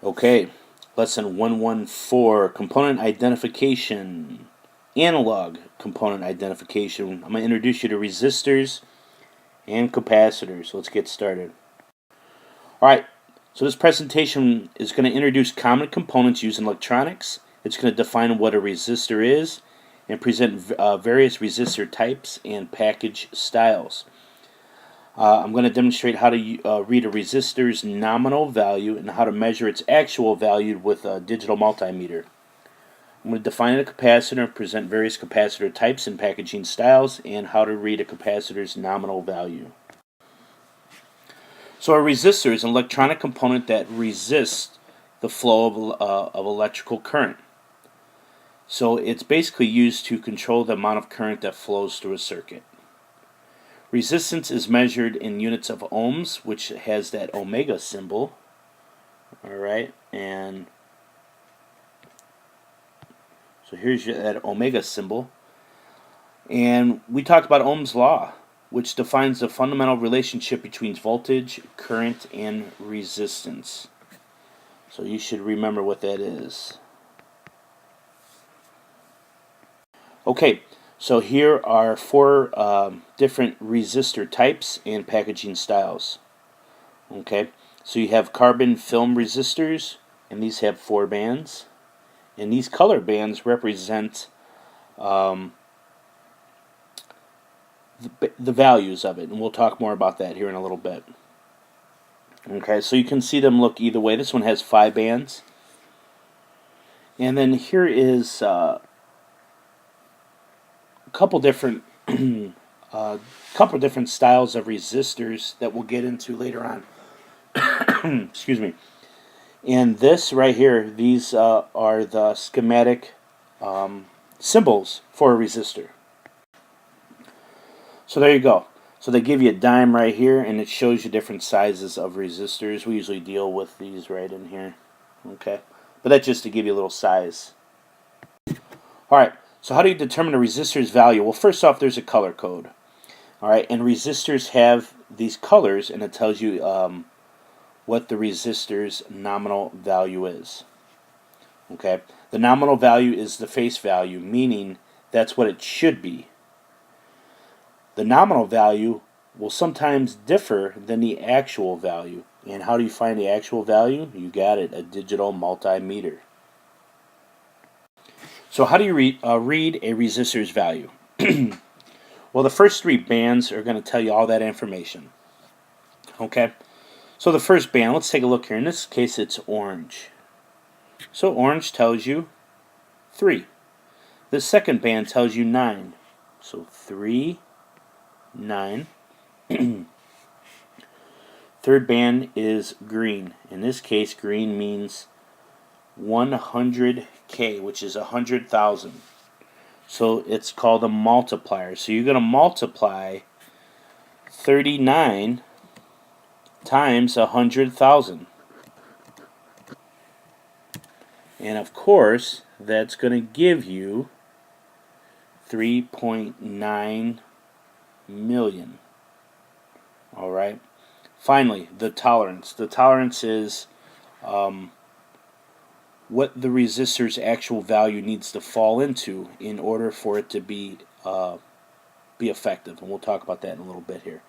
Okay, lesson 114, component identification, analog component identification. I'm going to introduce you to resistors and capacitors. Let's get started. Alright, so this presentation is going to introduce common components used in electronics. It's going to define what a resistor is and present various resistor types and package styles. I'm going to demonstrate how to read a resistor's nominal value and how to measure its actual value with a digital multimeter. I'm going to define a capacitor and present various capacitor types and packaging styles and how to read a capacitor's nominal value. So a resistor is an electronic component that resists the flow of electrical current. So it's basically used to control the amount of current that flows through a circuit. Resistance is measured in units of ohms, which has that omega symbol. Alright, and so here's that omega symbol. And we talked about Ohm's law, which defines the fundamental relationship between voltage, current, and resistance. So you should remember what that is. Okay, so here are four different resistor types and packaging styles. Okay, so you have carbon film resistors, and these have 4 bands. And these color bands represent the values of it, and we'll talk more about that here in a little bit. Okay, so you can see them look either way. This one has 5 bands. And then here is a couple different styles of resistors that we'll get into later on. Excuse me. And this right here, these are the schematic symbols for a resistor. So there you go. So they give you a dime right here, and it shows you different sizes of resistors. We usually deal with these right in here. Okay, but that's just to give you a little size. Alright, so how do you determine a resistor's value? Well, first off, there's a color code. Alright, and resistors have these colors, and it tells you what the resistor's nominal value is. Okay, the nominal value is the face value, meaning that's what it should be. The nominal value will sometimes differ than the actual value. And how do you find the actual value? You got it, a digital multimeter. So how do you read a resistor's value? Well, the first 3 bands are going to tell you all that information. Okay, so the first band, let's take a look here. In this case, it's orange. So orange tells you 3. The second band tells you 9. So 3, 9. Third band is green. In this case, green means 100K, which is 100,000. So it's called a multiplier. So you're going to multiply 39 times 100,000. And of course, that's going to give you 3.9 million. Alright. Finally, the tolerance. The tolerance is what the resistor's actual value needs to fall into in order for it to be effective. And we'll talk about that in a little bit here.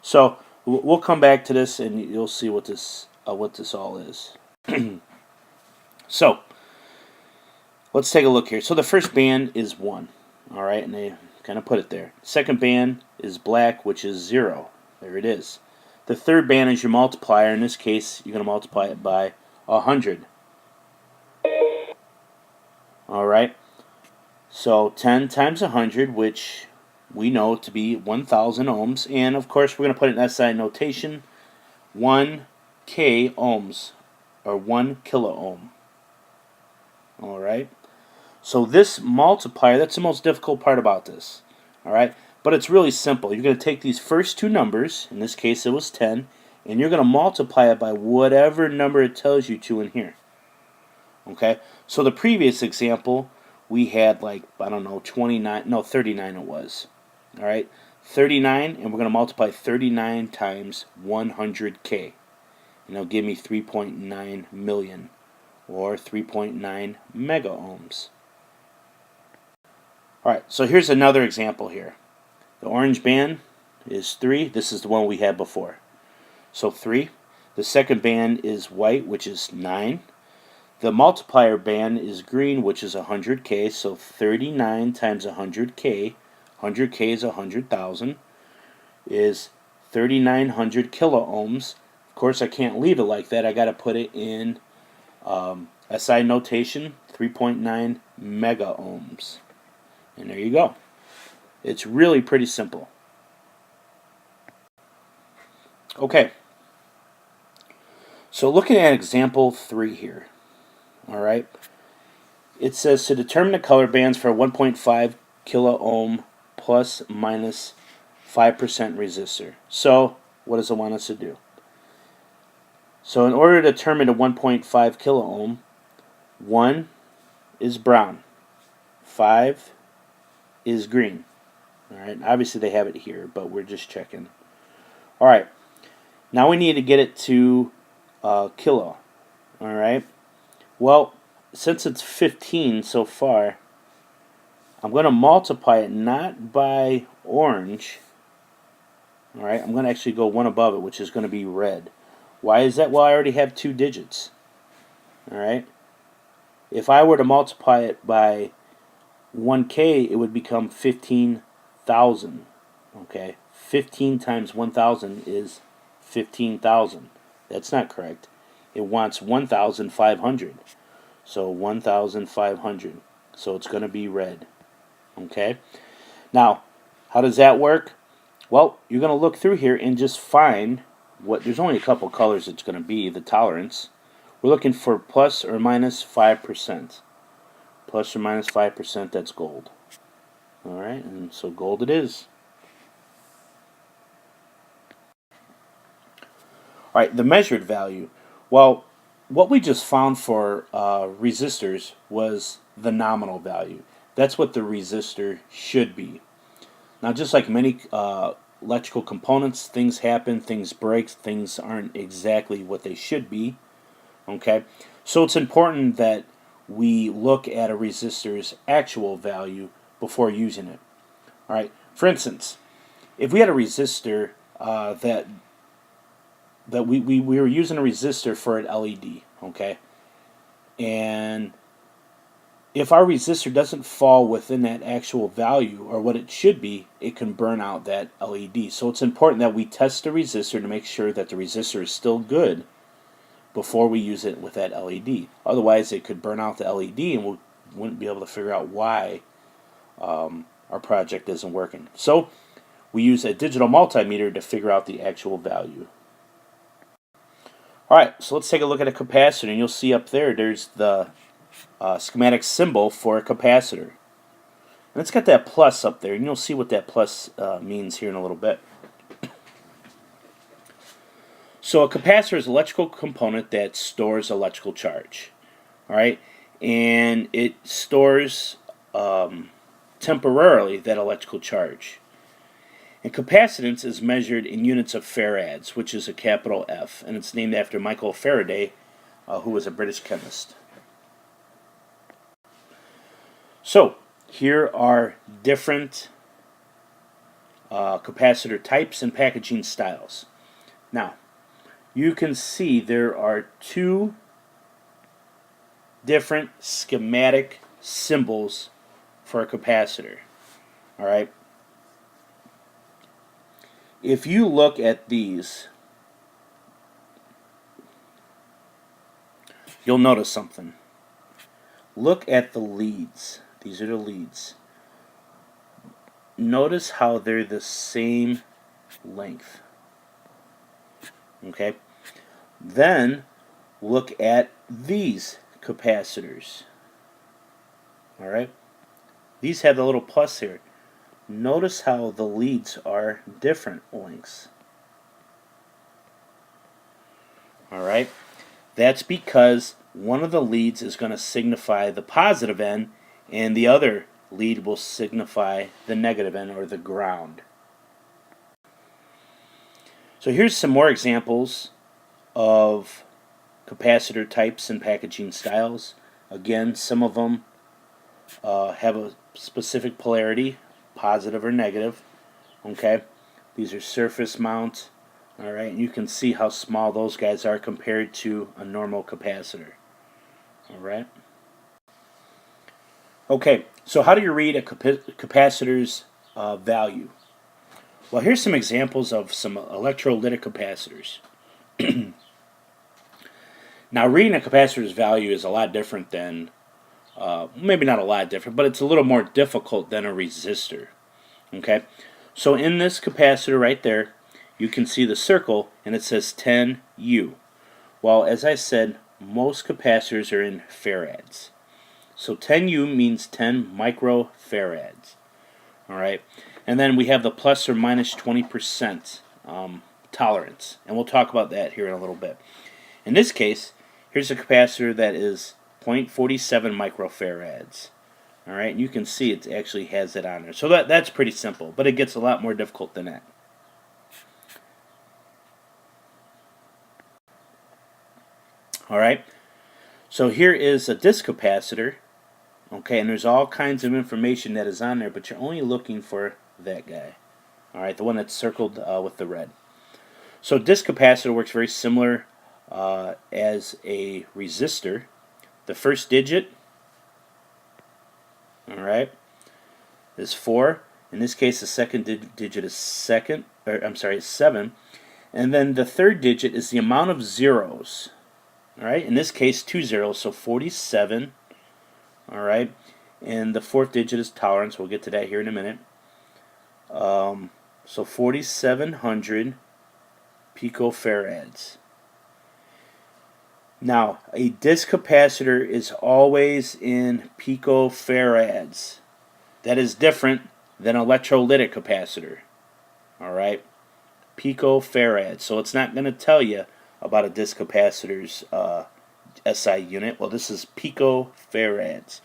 So we'll come back to this, and you'll see what this all is. So let's take a look here. So the first band is 1. Alright, and they kind of put it there. Second band is black, which is 0. There it is. The third band is your multiplier. In this case, you're going to multiply it by 100. Alright, so 10 times 100, which we know to be 1,000 ohms. And of course, we're going to put it in SI notation. 1K ohms, or 1 kilo ohm. Alright, so this multiplier, that's the most difficult part about this. Alright, but it's really simple. You're going to take these first 2 numbers, in this case it was 10, and you're going to multiply it by whatever number it tells you to in here. Okay, so the previous example, we had like, I don't know, 39 it was. Alright, 39, and we're going to multiply 39 times 100K. and it'll give me 3.9 million, or 3.9 mega ohms. Alright, so here's another example here. The orange band is 3. This is the one we had before. So 3. The second band is white, which is 9. The multiplier band is green, which is 100K. So 39 times 100K, 100K is 100,000, is 3,900 kilo ohms. Of course, I can't leave it like that. I got to put it in SI notation, 3.9 mega ohms. And there you go. It's really pretty simple. Okay. So looking at example 3 here. Alright. It says to determine the color bands for a 1.5 kilo ohm plus minus 5% resistor. So what does it want us to do? So in order to determine a 1.5 kilo ohm, 1 is brown, 5 is green. Alright, obviously they have it here, but we're just checking. Alright, now we need to get it to kilo. Alright, well, since it's 15 so far, I'm going to multiply it not by orange. Alright, I'm going to actually go one above it, which is going to be red. Why is that? Well, I already have 2 digits. Alright, if I were to multiply it by 1K, it would become 15,000. Okay, 15 times 1,000 is 15,000. That's not correct. It wants 1,500. So 1,500. So it's going to be red. Okay. Now, how does that work? Well, you're going to look through here and just find what. There's only a couple colors it's going to be, the tolerance. We're looking for plus or minus 5%. Plus or minus 5%, that's gold. Alright, and so gold it is. Alright, the measured value. Well, what we just found for resistors was the nominal value. That's what the resistor should be. Now, just like many electrical components, things happen, things break, things aren't exactly what they should be. Okay, so it's important that we look at a resistor's actual value before using it. Alright, for instance, if we had a resistor that we were using a resistor for an LED, okay, and if our resistor doesn't fall within that actual value or what it should be, it can burn out that LED. So it's important that we test the resistor to make sure that the resistor is still good before we use it with that LED. Otherwise, it could burn out the LED and we wouldn't be able to figure out why our project isn't working. So we use a digital multimeter to figure out the actual value. Alright, so let's take a look at a capacitor, and you'll see up there, there's the schematic symbol for a capacitor. And it's got that plus up there, and you'll see what that plus means here in a little bit. So a capacitor is an electrical component that stores electrical charge. Alright, and it stores temporarily that electrical charge. And capacitance is measured in units of farads, which is a capital F, and it's named after Michael Faraday, who was a British chemist. So here are different capacitor types and packaging styles. Now, you can see there are 2 different schematic symbols for a capacitor. Alright? If you look at these, you'll notice something. Look at the leads. These are the leads. Notice how they're the same length. Okay? Then look at these capacitors. Alright? These have the little plus here. Notice how the leads are different lengths. Alright? That's because one of the leads is going to signify the positive end and the other lead will signify the negative end or the ground. So here's some more examples of capacitor types and packaging styles. Again, some of them have a specific polarity, positive or negative. Okay, these are surface mount. All right, and you can see how small those guys are compared to a normal capacitor. All right. Okay, so how do you read a capacitor's value? Well, here's some examples of some electrolytic capacitors. Now, reading a capacitor's value is a lot different than, maybe not a lot different, but it's a little more difficult than a resistor. Okay, so in this capacitor right there, you can see the circle, and it says 10U. Well, as I said, most capacitors are in farads. So 10U means 10 microfarads. All right, and then we have the plus or minus 20% tolerance, and we'll talk about that here in a little bit. In this case, here's a capacitor that is 0.47 microfarads. All right, and you can see it actually has it on there. So that's pretty simple, but it gets a lot more difficult than that. All right, so here is a disc capacitor. Okay, and there's all kinds of information that is on there, but you're only looking for that guy. All right, the one that's circled with the red. So disc capacitor works very similar as a resistor. The first digit, all right, is 4. In this case, the second digit is 7. And then the third digit is the amount of zeros. All right, in this case, 2 zeros, so 47. All right, and the fourth digit is tolerance. We'll get to that here in a minute. So 4,700 picofarads. Now, a disc capacitor is always in picofarads. That is different than an electrolytic capacitor. All right, picofarads. So it's not going to tell you about a disc capacitor's SI unit. Well, this is picofarads.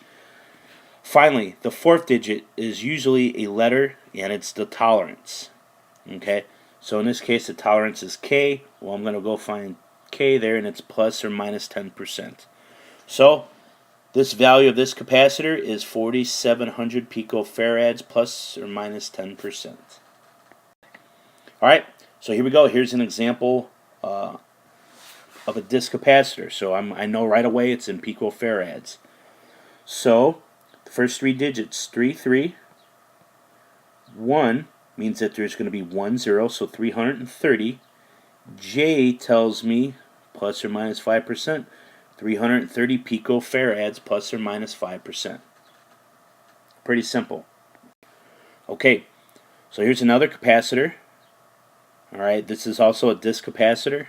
Finally, the fourth digit is usually a letter, and it's the tolerance. Okay, so in this case, the tolerance is K. Well, I'm going to go find K there, and it's plus or minus 10%. So this value of this capacitor is 4,700 picofarads plus or minus 10%. All right, so here we go. Here's an example of a disc capacitor. So I know right away it's in picofarads. So the first three digits, 3, 1 means that there's going to be 1 0, so 330. J tells me plus or minus 5%, 330 picofarads plus or minus 5%. Pretty simple. Okay, so here's another capacitor. All right, this is also a disc capacitor.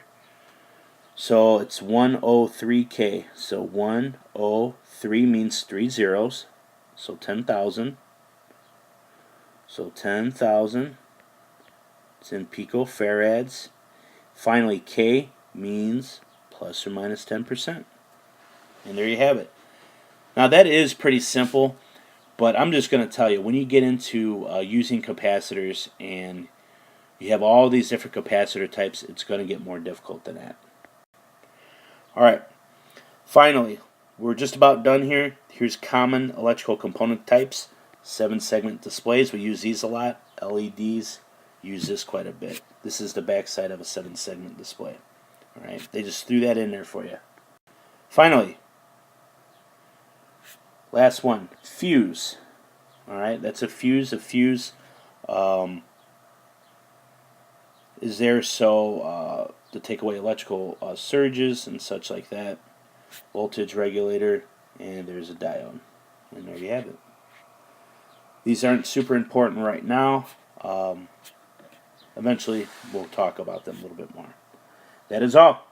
So it's 103K. So 103 means 3 zeros. So 10,000. So 10,000. It's in picofarads. Finally, K means plus or minus 10%. And there you have it. Now that is pretty simple, but I'm just going to tell you, when you get into using capacitors and you have all these different capacitor types, it's going to get more difficult than that. Alright, finally, we're just about done here. Here's common electrical component types. 7-segment displays, we use these a lot. LEDs, use this quite a bit. This is the backside of a 7-segment display. Alright, they just threw that in there for you. Finally, last one, fuse. Alright, that's a fuse. A fuse is there so to take away electrical surges and such like that. Voltage regulator, and there's a diode. And there you have it. These aren't super important right now. Eventually, we'll talk about them a little bit more. That is all.